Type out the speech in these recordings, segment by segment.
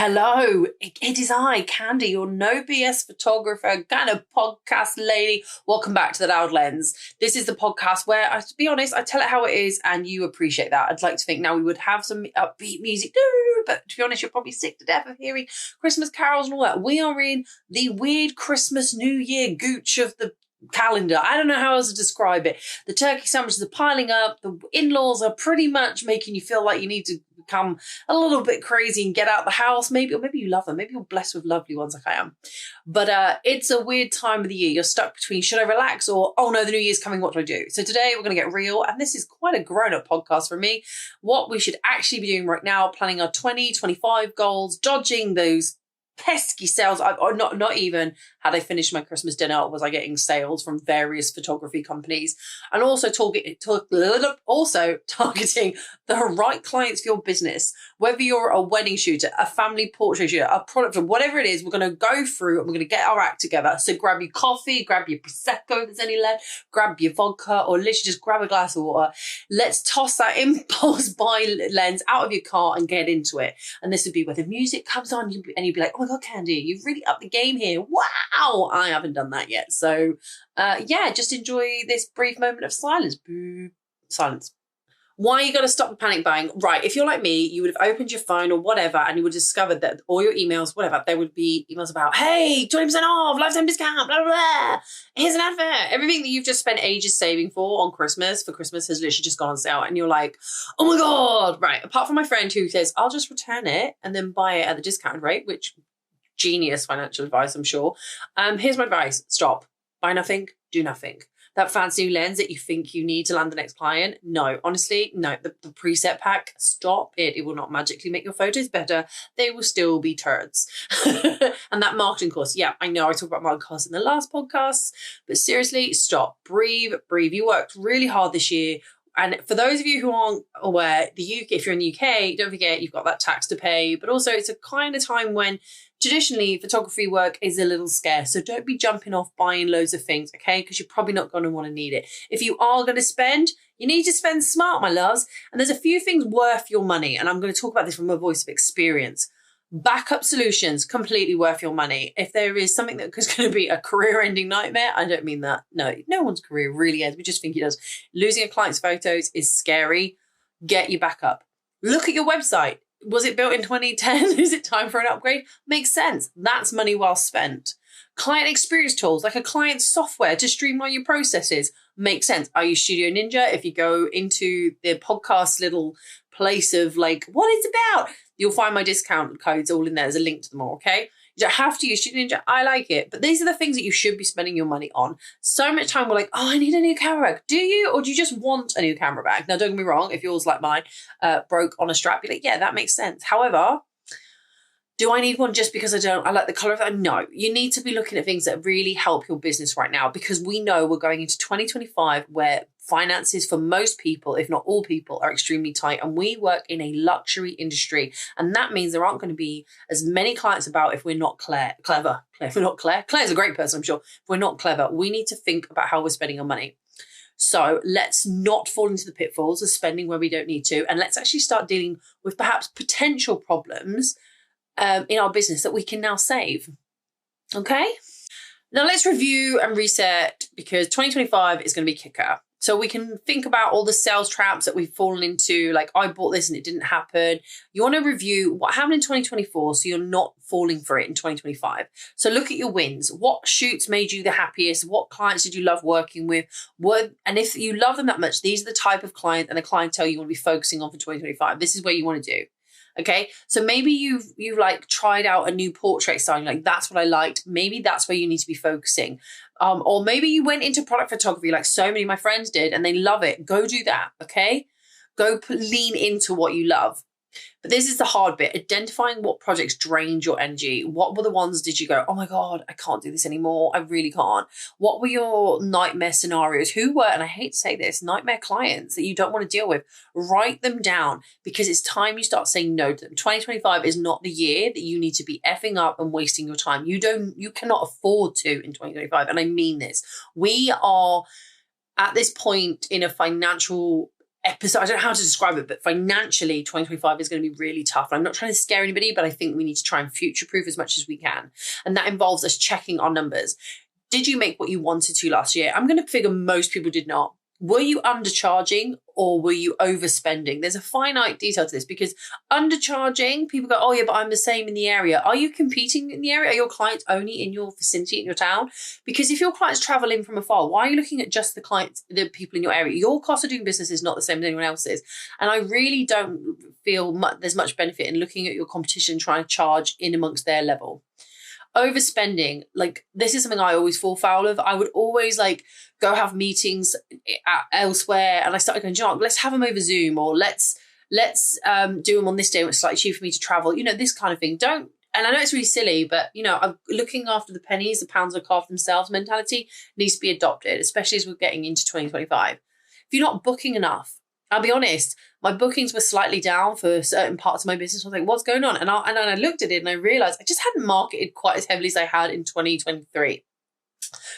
Hello, it is I, Khandie, your no BS photographer, kind of podcast lady. Welcome back to The Loud Lens. This is the podcast where, to be honest, I tell it how it is and you appreciate that. I'd like to think now we would have some upbeat music, but to be honest, you're probably sick to death of hearing Christmas carols and all that. We are in the weird Christmas New Year gooch of the calendar. I don't know how else to describe it. The turkey sandwiches are piling up. The in-laws are pretty much making you feel like you need to become a little bit crazy and get out the house. Or maybe you love them. Maybe you're blessed with lovely ones like I am. But it's a weird time of the year. You're stuck between should I relax or, oh no, the new year's coming, what do I do? So today we're going to get real. And this is quite a grown-up podcast for me. What we should actually be doing right now, planning our 2025 goals, dodging those pesky sales. Not even had I finished my Christmas dinner was I getting sales from various photography companies, and also targeting the right clients for your business. Whether you're a wedding shooter, a family portrait shooter, a product, or whatever it is, we're going to go through and we're going to get our act together. So grab your coffee, grab your Prosecco if there's any left, grab your vodka, or literally just grab a glass of water. Let's toss that impulse buy lens out of your car and get into it. And this would be where the music comes on and you'd be like, oh my God, Khandie, you've really upped the game here. Wow, I haven't done that yet. So just enjoy this brief moment of silence. Silence. Why you got to stop the panic buying? Right, if you're like me, you would have opened your phone or whatever and you would have discovered that all your emails, whatever, there would be emails about, hey, 20% off, lifetime discount, blah, blah, blah. Here's an advert. Everything that you've just spent ages saving for Christmas has literally just gone on sale. And you're like, oh my God. Right, apart from my friend who says, I'll just return it and then buy it at the discounted rate, which genius financial advice, I'm sure. Here's my advice. Stop. Buy nothing, do nothing. That fancy new lens that you think you need to land the next client. No, honestly, no. The preset pack, stop it. It will not magically make your photos better. They will still be turds. And that marketing course. Yeah, I know I talked about marketing costs in the last podcast, but seriously, stop. Breathe. You worked really hard this year. And for those of you who aren't aware, the UK, if you're in the UK, don't forget you've got that tax to pay, but also it's a kind of time when traditionally photography work is a little scarce. So don't be jumping off buying loads of things, okay? Because you're probably not going to want to need it. If you are going to spend, you need to spend smart, my loves. And there's a few things worth your money. And I'm going to talk about this from a voice of experience. Backup solutions, completely worth your money. If there is something that is going to be a career-ending nightmare, I don't mean that. No one's career really ends. We just think it does. Losing a client's photos is scary. Get your backup. Look at your website. Was it built in 2010? Is it time for an upgrade? Makes sense. That's money well spent. Client experience tools, like a client software to streamline your processes, makes sense. I use Studio Ninja. If you go into the podcast little place of like, what it's about, you'll find my discount codes all in there. There's a link to them all, okay? You don't have to use Studio Ninja. I like it. But these are the things that you should be spending your money on. So much time we're like, oh, I need a new camera bag. Do you? Or do you just want a new camera bag? Now, don't get me wrong. If yours, like mine, broke on a strap, you're like, yeah, that makes sense. However, do I need one just because I like the color of that? No, you need to be looking at things that really help your business right now, because we know we're going into 2025 where finances for most people, if not all people, are extremely tight. And we work in a luxury industry. And that means there aren't going to be as many clients about if we're not clever. If we're not Claire. Claire's a great person, I'm sure. If we're not clever, we need to think about how we're spending our money. So let's not fall into the pitfalls of spending where we don't need to. And let's actually start dealing with perhaps potential problems in our business that we can now save. Okay? Now let's review and reset, because 2025 is going to be kicker. So we can think about all the sales traps that we've fallen into, like I bought this and it didn't happen. You want to review what happened in 2024 so you're not falling for it in 2025. So look at your wins. What shoots made you the happiest? What clients did you love working with? And if you love them that much, these are the type of client and the clientele you want to be focusing on for 2025. This is where you want to do. Okay, so maybe you've like tried out a new portrait style. Like, that's what I liked. Maybe that's where you need to be focusing. Or maybe you went into product photography like so many of my friends did and they love it. Go do that. Okay, go lean into what you love. But this is the hard bit, identifying what projects drained your energy. What were the ones did you go, oh my God, I can't do this anymore. I really can't. What were your nightmare scenarios? Who were, and I hate to say this, nightmare clients that you don't want to deal with? Write them down, because it's time you start saying no to them. 2025 is not the year that you need to be effing up and wasting your time. You cannot afford to in 2025. And I mean this. We are at this point in a financial episode. I don't know how to describe it, but financially 2025 is going to be really tough. And I'm not trying to scare anybody, but I think we need to try and future-proof as much as we can. And that involves us checking our numbers. Did you make what you wanted to last year? I'm going to figure most people did not. Were you undercharging or were you overspending? There's a finite detail to this, because undercharging, people go, oh yeah, but I'm the same in the area. Are you competing in the area? Are your clients only in your vicinity, in your town? Because if your clients travel in from afar, why are you looking at just the clients, the people in your area? Your cost of doing business is not the same as anyone else's. And I really don't feel there's much benefit in looking at your competition, trying to charge in amongst their level. Overspending, like this is something I always fall foul of. I would always like go have meetings elsewhere, and I started going, John, let's have them over Zoom, or let's do them on this day when it's slightly cheaper for me to travel. You know, this kind of thing. And I know it's really silly, but you know, I'm looking after the pennies, the pounds are carved themselves mentality needs to be adopted, especially as we're getting into 2025. If you're not booking enough, I'll be honest, my bookings were slightly down for certain parts of my business. I was like, what's going on? And I looked at it and I realized I just hadn't marketed quite as heavily as I had in 2023.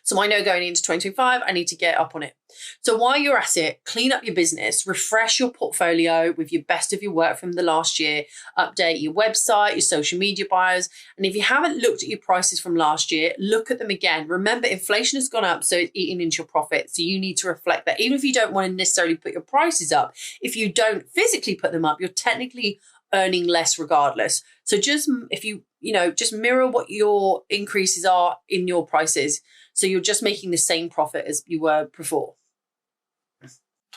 So I know going into 2025, I need to get up on it. So while you're at it, clean up your business, refresh your portfolio with your best of your work from the last year, update your website, your social media bios. And if you haven't looked at your prices from last year, look at them again. Remember, inflation has gone up, so it's eating into your profit. So you need to reflect that. Even if you don't want to necessarily put your prices up, if you don't physically put them up, you're technically earning less regardless. So just if you just mirror what your increases are in your prices. So you're just making the same profit as you were before.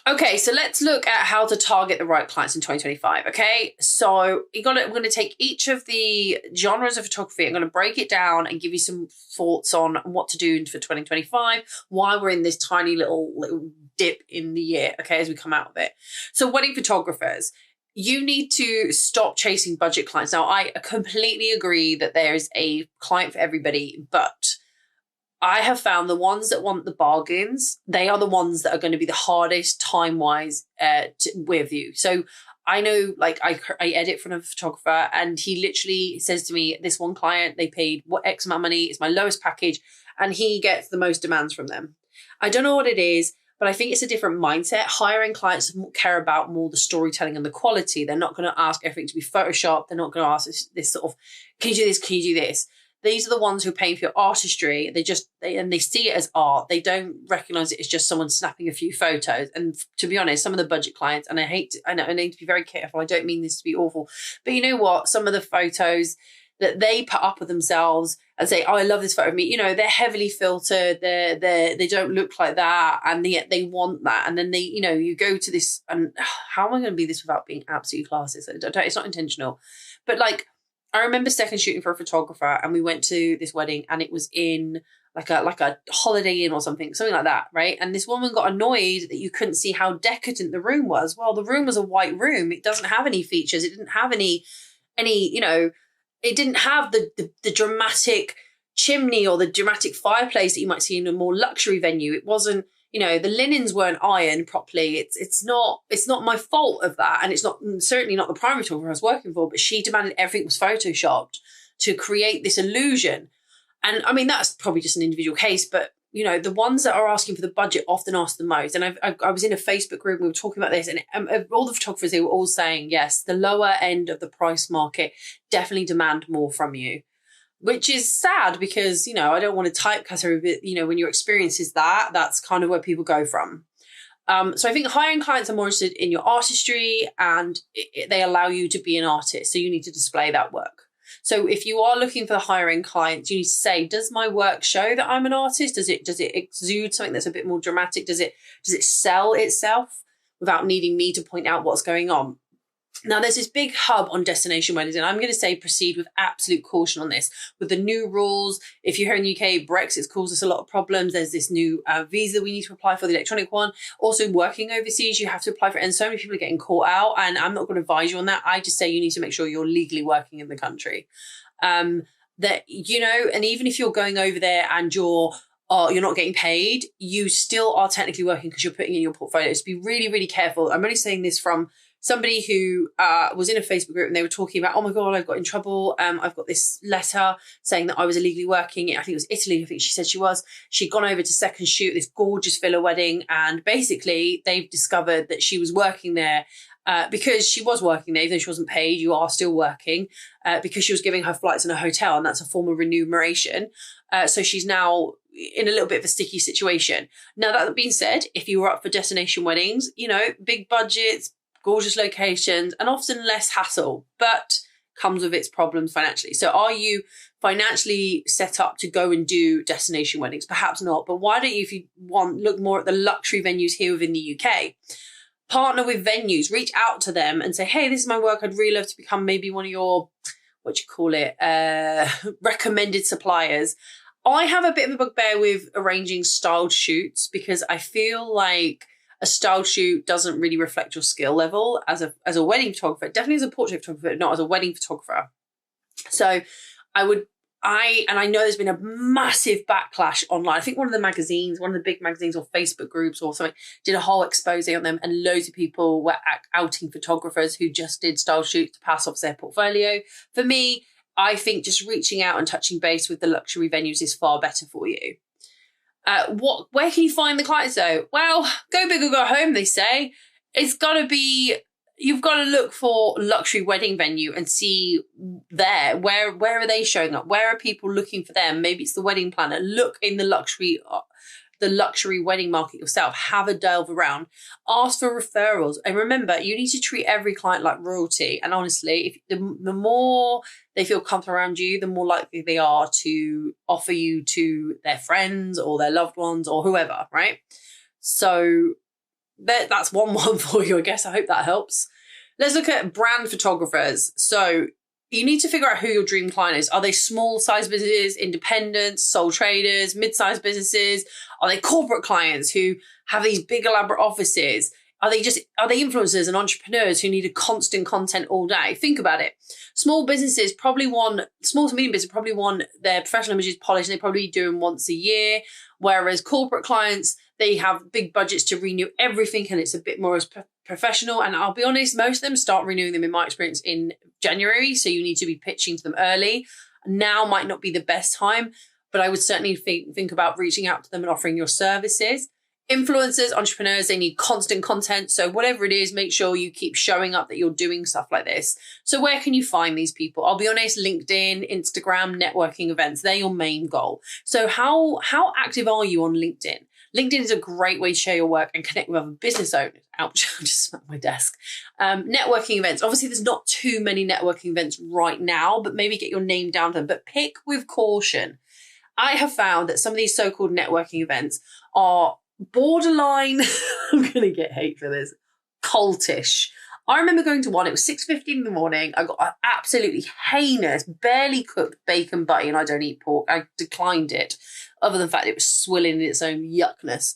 Okay, so let's look at how to target the right clients in 2025. Okay, so we're going to take each of the genres of photography. I'm going to break it down and give you some thoughts on what to do for 2025, why we're in this tiny little dip in the year, okay, as we come out of it. So wedding photographers, you need to stop chasing budget clients. Now, I completely agree that there is a client for everybody, but I have found the ones that want the bargains, they are the ones that are going to be the hardest time-wise with you. So I know, like, I edit for a photographer, and he literally says to me, this one client, they paid X amount of money, it's my lowest package, and he gets the most demands from them. I don't know what it is, but I think it's a different mindset. Hiring clients care about more the storytelling and the quality. They're not going to ask everything to be photoshopped. They're not going to ask this sort of, can you do this? Can you do this? These are the ones who are paying for your artistry. They see it as art. They don't recognize it as just someone snapping a few photos. And to be honest, some of the budget clients, and I need to be very careful. I don't mean this to be awful, but you know what? Some of the photos that they put up of themselves and say, oh, I love this photo of me. They're heavily filtered. They don't look like that. And yet they want that. And then you go to this, and how am I going to be this without being absolutely classist? It's not intentional, but like, I remember second shooting for a photographer, and we went to this wedding, and it was in like a Holiday Inn or something like that, right? And this woman got annoyed that you couldn't see how decadent the room was. Well, the room was a white room. It doesn't have any features. It didn't have any, it didn't have the dramatic chimney or the dramatic fireplace that you might see in a more luxury venue. It wasn't, the linens weren't ironed properly. It's not my fault of that. And it's certainly not the primary photographer I was working for, but she demanded everything was photoshopped to create this illusion. And I mean, that's probably just an individual case, but the ones that are asking for the budget often ask the most. And I was in a Facebook group, we were talking about this, and all the photographers, they were all saying, yes, the lower end of the price market definitely demand more from you. Which is sad because, I don't want to typecast everybody, but, when your experience is that's kind of where people go from. So I think hiring clients are more interested in your artistry, and they allow you to be an artist. So you need to display that work. So if you are looking for hiring clients, you need to say, does my work show that I'm an artist? Does it exude something that's a bit more dramatic? Does it sell itself without needing me to point out what's going on? Now, there's this big hub on destination weddings, and I'm going to say proceed with absolute caution on this. With the new rules, if you're here in the UK, Brexit's caused us a lot of problems. There's this new visa we need to apply for, the electronic one. Also, working overseas, you have to apply for it, and so many people are getting caught out, and I'm not going to advise you on that. I just say you need to make sure you're legally working in the country. And even if you're going over there and you're not getting paid, you still are technically working because you're putting in your portfolio. So be really, really careful. I'm only saying this from somebody who was in a Facebook group and they were talking about, oh my God, I got in trouble. I've got this letter saying that I was illegally working. I think it was Italy. I think she said she was. She'd gone over to second shoot this gorgeous villa wedding. And basically they've discovered that she was working there because she was working there, even though she wasn't paid. You are still working because she was giving her flights in a hotel, and that's a form of remuneration. So she's now in a little bit of a sticky situation. Now, that being said, if you were up for destination weddings, you know, big budgets, gorgeous locations, and often less hassle, but comes with its problems financially. So are you financially set up to go and do destination weddings? Perhaps not, but why don't you, if you want, look more at the luxury venues here within the UK? Partner with venues, reach out to them and say, hey, this is my work. I'd really love to become maybe one of your, recommended suppliers. I have a bit of a bugbear with arranging styled shoots because I feel like a styled shoot doesn't really reflect your skill level as a wedding photographer, definitely as a portrait photographer, not as a wedding photographer. So I know there's been a massive backlash online. I think one of the big magazines or Facebook groups or something did a whole expose on them, and loads of people were outing photographers who just did style shoots to pass off their portfolio. For me, I think just reaching out and touching base with the luxury venues is far better for you. Where can you find the clients though? Well, go big or go home, they say. You've got to look for luxury wedding venue and see where are they showing up? Where are people looking for them? Maybe it's the wedding planner. Look in the luxury wedding market yourself. Have a delve around. Ask for referrals. And remember, you need to treat every client like royalty. And honestly, if the more they feel comfortable around you, the more likely they are to offer you to their friends or their loved ones or whoever, right? So that's one for you, I guess. I hope that helps. Let's look at brand photographers. So you need to figure out who your dream client is. Are they small size businesses, independents, sole traders, mid-sized businesses? Are they corporate clients who have these big elaborate offices? Are they influencers and entrepreneurs who need a constant content all day? Think about it. Small to medium business probably want their professional images polished, and they probably do them once a year. Whereas corporate clients, they have big budgets to renew everything, and it's a bit more as professional. And I'll be honest, most of them start renewing them, in my experience, in January. So you need to be pitching to them early. Now might not be the best time, but I would certainly think about reaching out to them and offering your services. Influencers, entrepreneurs, they need constant content. So whatever it is, make sure you keep showing up that you're doing stuff like this. So where can you find these people? I'll be honest, LinkedIn, Instagram, networking events, they're your main goal. So how active are you on LinkedIn? LinkedIn is a great way to share your work and connect with other business owners. Ouch, I just smacked my desk. Networking events. Obviously, there's not too many networking events right now, but maybe get your name down to them. But pick with caution. I have found that some of these so-called networking events are borderline, I'm going to get hate for this, cultish. I remember going to one, it was 6:15 in the morning. I got an absolutely heinous, barely cooked bacon butty, and I don't eat pork. I declined it, other than the fact it was swilling in its own yuckness.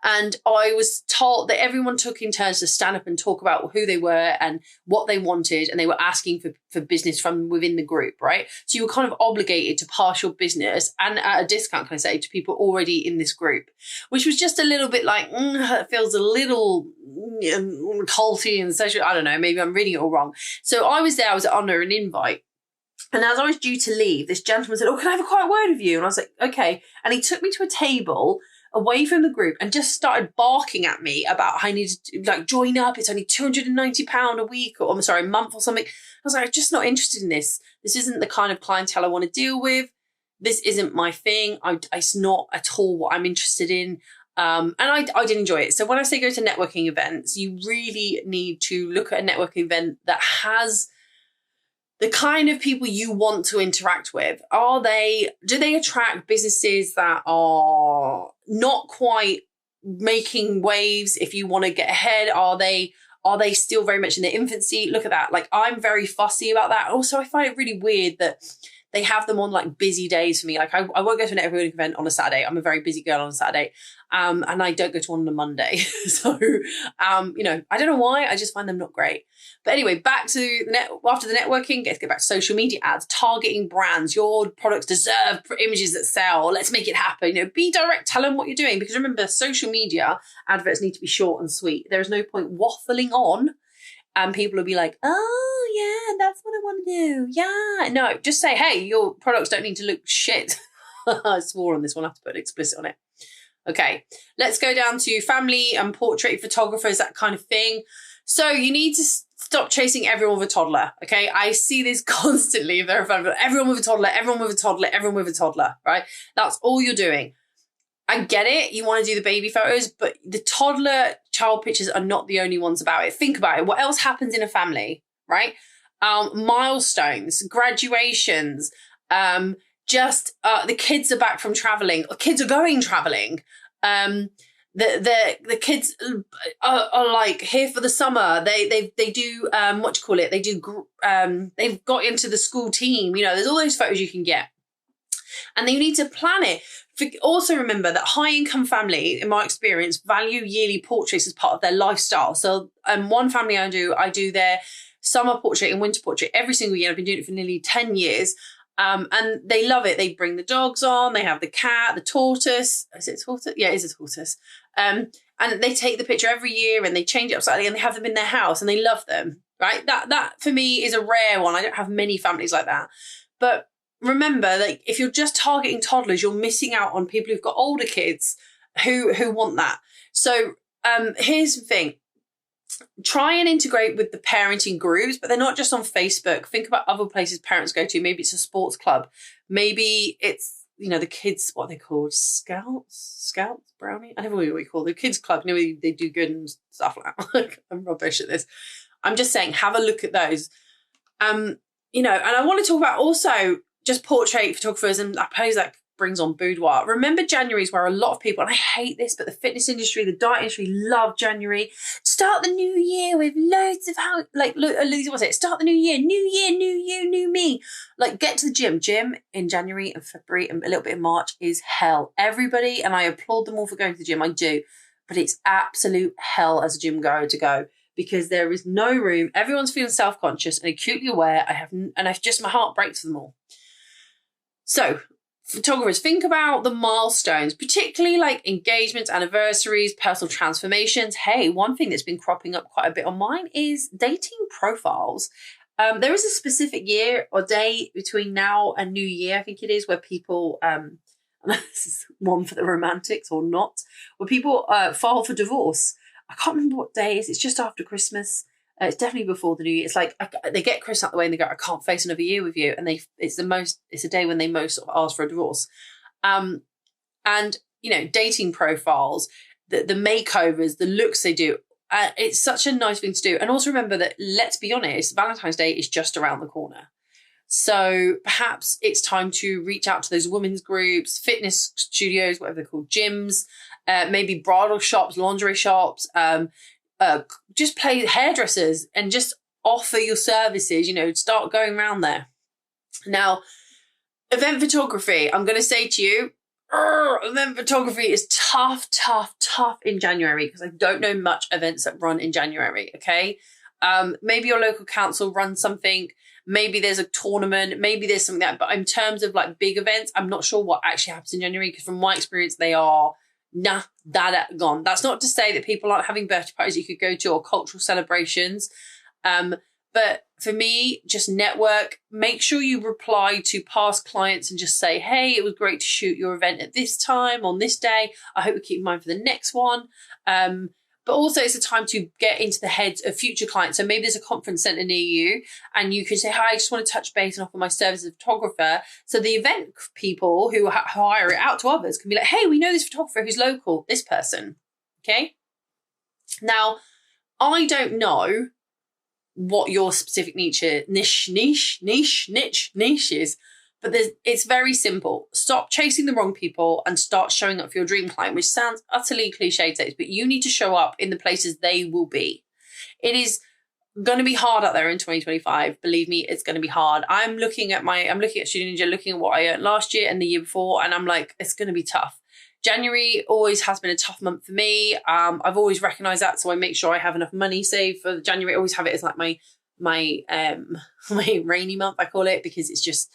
And I was told that everyone took in turns to stand up and talk about who they were and what they wanted. And they were asking for business from within the group, right? So you were kind of obligated to pass your business and at a discount, can I say, to people already in this group, which was just a little bit like, it feels a little culty and social. I don't know, maybe I'm reading it all wrong. So I was there, I was under an invite. And as I was due to leave, this gentleman said, oh, can I have a quiet word with you? And I was like, okay. And he took me to a table away from the group and just started barking at me about how I needed to join up. It's only £290 a week, or I'm sorry, a month or something. I was like, I'm just not interested in this. This isn't the kind of clientele I want to deal with. This isn't my thing. It's not at all what I'm interested in. And I did enjoy it. So when I say go to networking events, you really need to look at a networking event that has the kind of people you want to interact with. Do they attract businesses that are not quite making waves if you want to get ahead? Are they still very much in their infancy? Look at that. I'm very fussy about that. Also, I find it really weird that they have them on busy days for me. I won't go to a networking event on a Saturday. I'm a very busy girl on a Saturday. And I don't go to one on a Monday. So, I don't know why. I just find them not great. But anyway, back to after the networking, let's get back to social media ads, targeting brands. Your products deserve images that sell. Let's make it happen. Be direct. Tell them what you're doing. Because remember, social media adverts need to be short and sweet. There is no point waffling on and people will be like, oh yeah, that's what I want to do. Yeah. No, just say, hey, your products don't need to look shit. I swore on this one. I have to put an explicit on it. Okay, let's go down to family and portrait photographers, that kind of thing. So you need to stop chasing everyone with a toddler, okay? I see this constantly. Everyone with a toddler, everyone with a toddler, everyone with a toddler, right? That's all you're doing. I get it. You want to do the baby photos, but the toddler child pictures are not the only ones about it. Think about it. What else happens in a family, right? Milestones, graduations, the kids are back from traveling. Kids are going traveling. The kids are like here for the summer. They do what do you call it? They do they've got into the school team. You know, there's all those photos you can get, and then you need to plan it. Also remember that high income family, in my experience, value yearly portraits as part of their lifestyle. So one family I do their summer portrait and winter portrait every single year. I've been doing it for nearly 10 years. And they love it. They bring the dogs on, they have the cat, the tortoise. Is it a tortoise? Yeah, it is a tortoise. And they take the picture every year and they change it up slightly and they have them in their house and they love them, right? That for me is a rare one. I don't have many families like that. But remember, like, if you're just targeting toddlers, you're missing out on people who've got older kids who want that. So here's the thing. Try and integrate with the parenting groups, but they're not just on Facebook. Think about other places parents go to. Maybe it's a sports club. Maybe it's, you know, the kids, what are they called? Scouts, Brownie? I never know what you call the kids club. You know, they do good and stuff like that. I'm rubbish at this. I'm just saying, have a look at those. You know, and I want to talk about also just portrait photographers, and I suppose that brings on boudoir. Remember, January is where a lot of people, and I hate this, but the fitness industry, the diet industry love January. Start the new year with loads of start the new year, new you, new me. Like, get to the gym. Gym in January and February and a little bit in March is hell. Everybody, and I applaud them all for going to the gym, I do, but it's absolute hell as a gym goer to go, because there is no room. Everyone's feeling self-conscious and acutely aware. My heart breaks for them all. So, photographers, think about the milestones, particularly like engagements, anniversaries, personal transformations. Hey, one thing that's been cropping up quite a bit on mine is dating profiles. There is a specific year or day between now and New Year, I think it is, where people, and this is one for the romantics or not, where people file for divorce. I can't remember what day it is. It's just after Christmas. It's definitely before the new year. It's like they get Chris out the way and they go, I can't face another year with you. And it's a day when they most sort of ask for a divorce. And, you know, dating profiles, the makeovers, the looks they do, it's such a nice thing to do. And also remember that, let's be honest, Valentine's Day is just around the corner. So perhaps it's time to reach out to those women's groups, fitness studios, whatever they're called, gyms, maybe bridal shops, lingerie shops, just play hairdressers and just offer your services, you know, start going around there. Now, event photography, I'm going to say to you, event photography is tough in January, because I don't know much events that run in January, okay? Maybe your local council runs something, maybe there's a tournament, maybe there's something like that, but in terms of like big events, I'm not sure what actually happens in January, because from my experience, they are gone. That's not to say that people aren't having birthday parties you could go to or cultural celebrations. But for me, just network. Make sure you reply to past clients and just say, hey, it was great to shoot your event at this time on this day. I hope you keep in mind for the next one. But also it's a time to get into the heads of future clients. So maybe there's a conference centre near you and you can say, hi, I just want to touch base and offer my service as a photographer. So the event people who hire it out to others can be like, hey, we know this photographer who's local, this person. Okay. Now, I don't know what your specific niche is, but it's very simple. Stop chasing the wrong people and start showing up for your dream client, which sounds utterly cliche, but you need to show up in the places they will be. It is going to be hard out there in 2025. Believe me, it's going to be hard. I'm looking at Student Ninja, looking at what I earned last year and the year before, and I'm like, it's going to be tough. January always has been a tough month for me. I've always recognized that, so I make sure I have enough money saved for January. I always have it as like my rainy month, I call it, because it's just,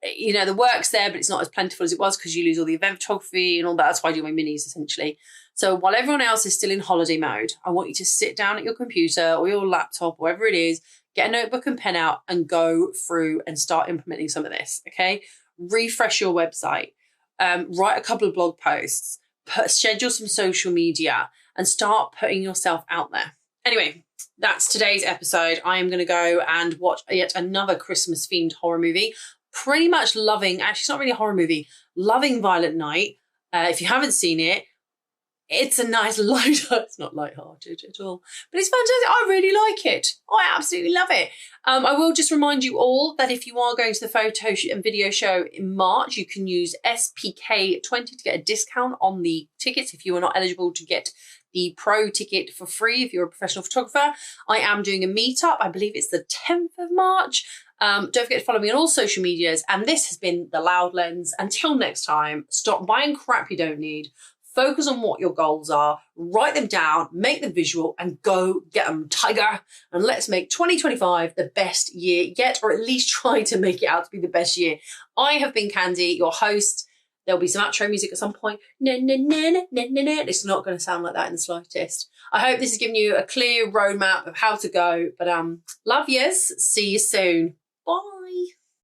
you know, the work's there, but it's not as plentiful as it was because you lose all the event photography and all that. That's why I do my minis, essentially. So while everyone else is still in holiday mode, I want you to sit down at your computer or your laptop, wherever it is, get a notebook and pen out and go through and start implementing some of this, okay? Refresh your website, write a couple of blog posts, schedule some social media and start putting yourself out there. Anyway, that's today's episode. I am going to go and watch yet another Christmas-themed horror movie. Pretty much loving, actually it's not really a horror movie, loving Violent Night. If you haven't seen it, it's a nice it's not light-hearted at all, but it's fantastic. I really like it. I absolutely love it. I will just remind you all that if you are going to the photo and video show in March, you can use SPK20 to get a discount on the tickets if you are not eligible to get the pro ticket for free if you're a professional photographer. I am doing a meetup. I believe it's the 10th of March. Don't forget to follow me on all social medias. And this has been The Loud Lens. Until next time, stop buying crap you don't need. Focus on what your goals are, write them down, make them visual, and go get them, tiger. And let's make 2025 the best year yet, or at least try to make it out to be the best year. I have been Khandie, your host. There'll be some outro music at some point. It's not going to sound like that in the slightest. I hope this has given you a clear roadmap of how to go. But love yous. See you soon. Bye.